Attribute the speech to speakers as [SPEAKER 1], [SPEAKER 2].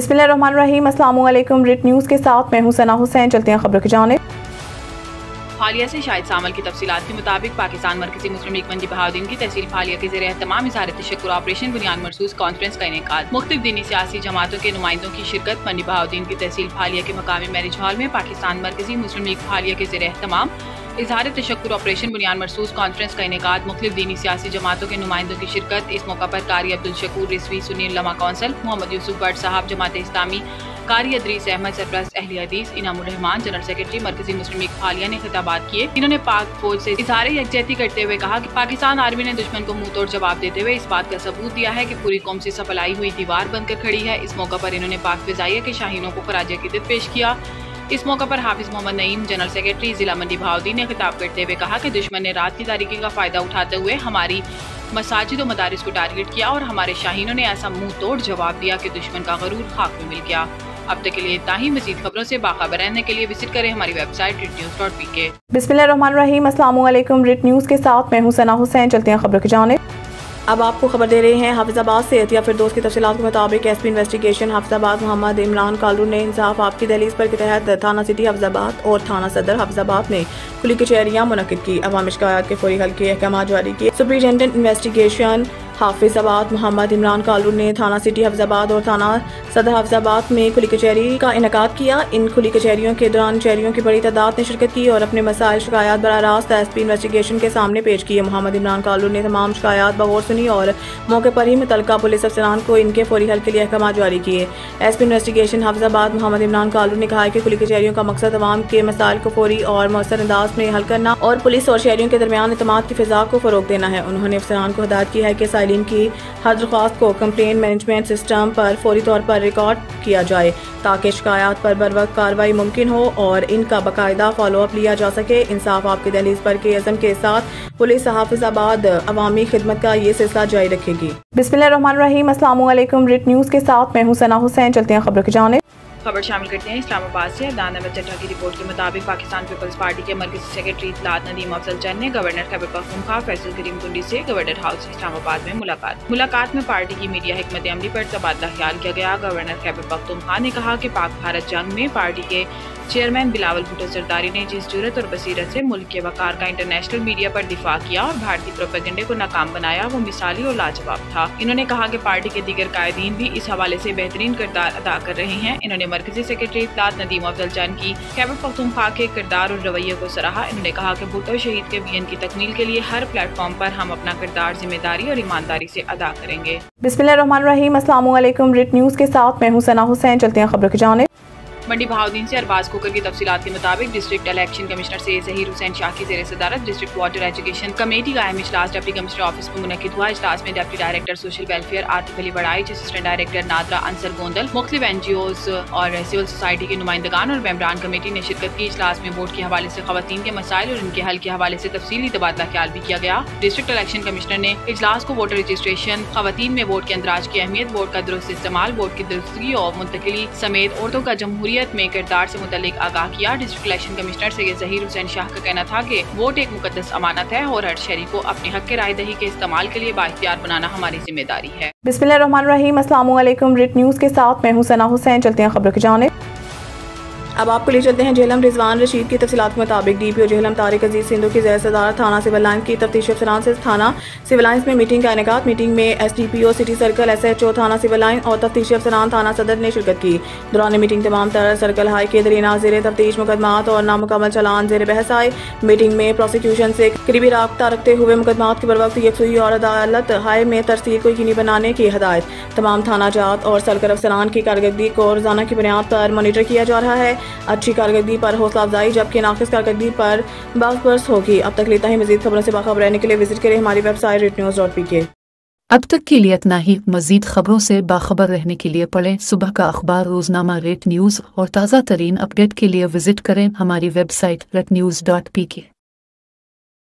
[SPEAKER 1] बिस्मिल्लाहिर्रहमानिर्रहीम। अस्सलामु अलैकुम। रिट न्यूज़ के साथ मैं हूं सना हुसैन। चलते हैं खबरों की जानिब।
[SPEAKER 2] फालिया से शाहिद सामल की तफसीलात के मुताबिक पाकिस्तान मरकजी मुस्लिम लीग मंडी बहाउद्दीन की तहसील फालिया के ज़रिए तमाम इज़हार तशक्कुर ऑपरेशन बुनियाद मरसूस कॉन्फ्रेंस का इनेकाद। मुख्तलिफ दीनी सियासी जमातों के नुमाइंदों की शिरकत। मंडी बहाउद्दीन की तहसील फालिया के मकामी मैरिज हॉल में पाकिस्तान मरकजी मुस्लिम लीग फालिया के ज़रिए तमाम इज़हार तशक्कुर ऑपरेशन बुनियाद मरसूस कॉन्फ्रेंस का इनेकाद। मुख्तलिफ दीनी सियासी जमातों के नुमाइंदों की शिरकत। इस मौका पर कारी अब्दुल शकूर रिजवी, सुन्नी उलमा कौंसल, मोहम्मद यूसुफ भट्ट साहब जमात इस्लामी, कारी अदरीस अहमद सरपरस्त अहले हदीस, इनामुर रहमान जनरल सेक्रेटरी मरकजी मुस्लिम लीग फालिया ने खिताबात किए। इन्होंने पाक फौज से इज़हार यकजहती करते हुए कहा कि पाकिस्तान आर्मी ने दुश्मन को मुंह तोड़ जवाब देते हुए इस बात का सबूत दिया है कि पूरी कौम से सफलाई हुई दीवार बनकर खड़ी है। इस मौका पर इन्होंने पाक फिजाइया के शाहीनों को खराज अकीदत पेश किया। इस मौका पर हाफिज मोहम्मद नईम जनरल सेक्रेटरी जिला मंडी बहाउद्दीन ने खिताब करते हुए कहा कि दुश्मन ने रात की तारीकी का फायदा उठाते हुए हमारी मसाजिद और मदारिस को टारगेट किया और हमारे शाहीनों ने ऐसा मुंह तोड़ जवाब दिया कि दुश्मन का गरूर खाक में मिल गया। अब तक के लिए इतना ही। मजीद खबरों से बाखबर रहने के लिए विजिट करें हमारी वेबसाइट ritnews.pk।
[SPEAKER 1] बिस्मिल्लाहिर्रहमानिर्रहीम। अस्सलामु अलैकुम। रिट न्यूज़ के साथ मैं हूं सना हुसैन। चलते हैं खबरों की जानिब। अब आपको खबर दे रहे हैं हाफिजाबाद से। एहतिया फिरदौस की तफसीलात के मुताबिक एसपी इन्वेस्टिगेशन हाफिजाबाद मोहम्मद इमरान कालू ने इंसाफ आपकी दहलीज पर के तहत थाना सिटी हाफिजाबाद और थाना सदर हाफिजाबाद में खुली कचहरियां मुनक्किद की। अवामी शिकायत के फौरी हल के अहकाम जारी किए। सुपरिटेंडेंट इन्वेस्टिगेशन हाफिजाबाद मोहम्मद इमरान कालू ने थाना सिटी हाफिजाबाद और थाना सदर हाफिजाबाद में खुली कचहरी का इनेकाद किया। इन खुली कचहरियों के दौरान शहरियों की बड़ी तादाद ने शिरकत की और अपने मसाइल शिकायत बराह रास्त एसपी इन्वेस्टिगेशन के सामने पेश किए। मोहम्मद इमरान कालू ने तमाम शिकायत बगौर सुनी और मौके पर ही मुतलका पुलिस अफसरान को इनके फौरी हल के लिए अहकाम जारी किए। एसपी इन्वेस्टिगेशन हाफिजाबाद मोहम्मद इमरान कालू ने कहा कि खुली कचहरियों का मकसद अवाम के मसाइल को फौरी और मौसर अंदाज में हल करना और पुलिस और शहरियों के दरमियान एतमाद की फिजा को फरोग देना है। उन्होंने अफसरान को हिदायत की है कि साइलिन की हर दरख्वास्त को कंप्लेन मैनेजमेंट सिस्टम पर फौरी तौर पर रिकॉर्ड किया जाए ताकि शिकायत पर बर वक्त कार्रवाई मुमकिन हो और इनका बाकायदा फॉलो अप लिया जा सके। इंसाफ आपकी दहलीज पर के अज़म के साथ पुलिस हाफिजाबाद अवामी खिदमत का ये सिलसिला जारी रखेगी। बिस्मिल्लाहिर्रहमानिर्रहीम। अस्सलामु अलैकुम। रिट न्यूज़ के साथ मैं हूं सना हुसैन। चलते हैं खबरों की जानिब।
[SPEAKER 2] खबर शामिल करते हैं इस्लामाबाद से। अदनान अहमद चड्ढा की रिपोर्ट के मुताबिक पाकिस्तान पीपल्स पार्टी के मरकजी सेक्रेटरी इत्तलात नदीम अफजल चंद ने गवर्नर खैबर पख्तूनख्वा फैसल करीम कुंडी से गवर्नर हाउस इस्लामाबाद में मुलाकात में पार्टी की मीडिया हिकमत अमली पर तबादला ख्याल किया गया। गवर्नर खैबर पख्तूनख्वा ने कहा कि पाक भारत जंग में पार्टी के चेयरमैन बिलावल भुट्टो जरदारी ने जिस जुर्रत और बसीरत से मुल्क के वकार का इंटरनेशनल मीडिया पर दिफा किया और भारतीय प्रोपेगेंडे को नाकाम बनाया वो मिसाली और लाजवाब था। इन्होंने कहा कि पार्टी के दीगर कायदीन भी इस हवाले से बेहतरीन किरदार अदा कर रहे हैं। इन्होंने मरकजी सेक्रेटरी इत्तलात नदीम अफजल चंद की खैबर पख्तूनख्वा के किरदार और रवैये को सराहा। इन्होंने कहा कि भुट्टो शहीद के विजन की तकमील के लिए हर प्लेटफॉर्म पर हम अपना किरदार जिम्मेदारी और ईमानदारी से अदा करेंगे।
[SPEAKER 1] बिस्मिल्लाहिर्रहमानिर्रहीम। अस्सलामु अलैकुम। रिट न्यूज़ के साथ मैं हूं सना हुसैन। चलते हैं खबरों की जानिब।
[SPEAKER 2] मंडी बहाउद्दीन से अरबाज खोकर की तफसीलात के मुताबिक डिस्ट्रिक्ट इलेक्शन कमिश्नर से ज़हीर हुसैन शाह की ज़ेर सदारत डिस्ट्रिक्ट वाटर एजुकेशन कमेटी का अहम इजलास डिप्टी कमिश्नर ऑफिस में मुनक्किद हुआ। इजलास में deputy director social welfare Atif Ali Baraich, assistant director NADRA Ansar Gondal, मुख्तलिफ NGOs और सिविल सोसाइटी के नुमाइंदगान और मेंबरान कमेटी ने शिरकत की। इजलास में वोट के हवाले से खवातीन के मसाइल और इनके हल के हवाले से तफसीली तबादला ख्याल भी किया गया। डिस्ट्रिक्ट इलेक्शन कमिश्नर ने इजलास को वोटर रजिस्ट्रेशन, खवातीन में वोट के अंदराज की अहमियत, वोट का दुरुस्त इस्तेमाल, वोट की दुरुस्तगी और मुंतकिली समेत औरतों का जमहूरियत में किरदार से मुतल्लिक आगाह किया। डिस्ट्रिक्ट इलेक्शन कमिश्नर से ज़हीर हुसैन शाह का कहना था कि वोट एक मुकद्दस अमानत है और हर शहरी को अपने हक के राय दही के इस्तेमाल के लिए बाइख्तियार बनाना हमारी जिम्मेदारी है।
[SPEAKER 1] बिस्मिल्लाहिर्रहमानिर्रहीम। अस्सलामु अलैकुम। रिट न्यूज़ के साथ मैं हूं सना हुसैन। चलते हैं खबरों की जानिब। अब आपको ले चलते हैं झेलम रिजवान रशीद की तफसीलात के मुताबिक DPO झेलम तारिक अजीज सिंधु की ज़ेर सदारत थाना सिविल लाइन की तफ्तीश अफसरान से थाना सिविल लाइन्स में मीटिंग का इनेकाद। मीटिंग में SDPO सिटी सर्कल, SHO थाना सिविल लाइन और तफ्तीशी अफसरान थाना सदर ने शिरकत की। दौरान मीटिंग तमाम तरह सर्कल हाई के दरीना ज़ेर तफ्तीश मुकदमात और नामुकम्मल चालान ज़ेर बहस आए। मीटिंग में प्रोसिक्यूशन से करीबी राब्ता रखते हुए मुकदमात के बरवक्त यकसुई और अदालत हाई में तरसील को यकीनी बनाने की हिदायत। तमाम थाना जात और सर्कल अफसरान की कारकर्दगी को रोजाना की बुनियाद पर मॉनिटर किया जा रहा है। अच्छी कारकर्दगी पर हौसला अफजाई जबकि नाकिस कारकर्दगी पर बर्स होगी। अब तक लेता है। मजीद खबरों से बाखबर रहने के लिए विजिट करें हमारी वेबसाइट ritnews.pk।
[SPEAKER 3] अब तक के लिए इतना ही। मजीद खबरों से बाखबर रहने के लिए पढ़ें सुबह का अखबार रोजनामा रेट न्यूज़ और ताज़ा तरीन अपडेट के लिए विजिट करें हमारी वेबसाइट ritnews.pk।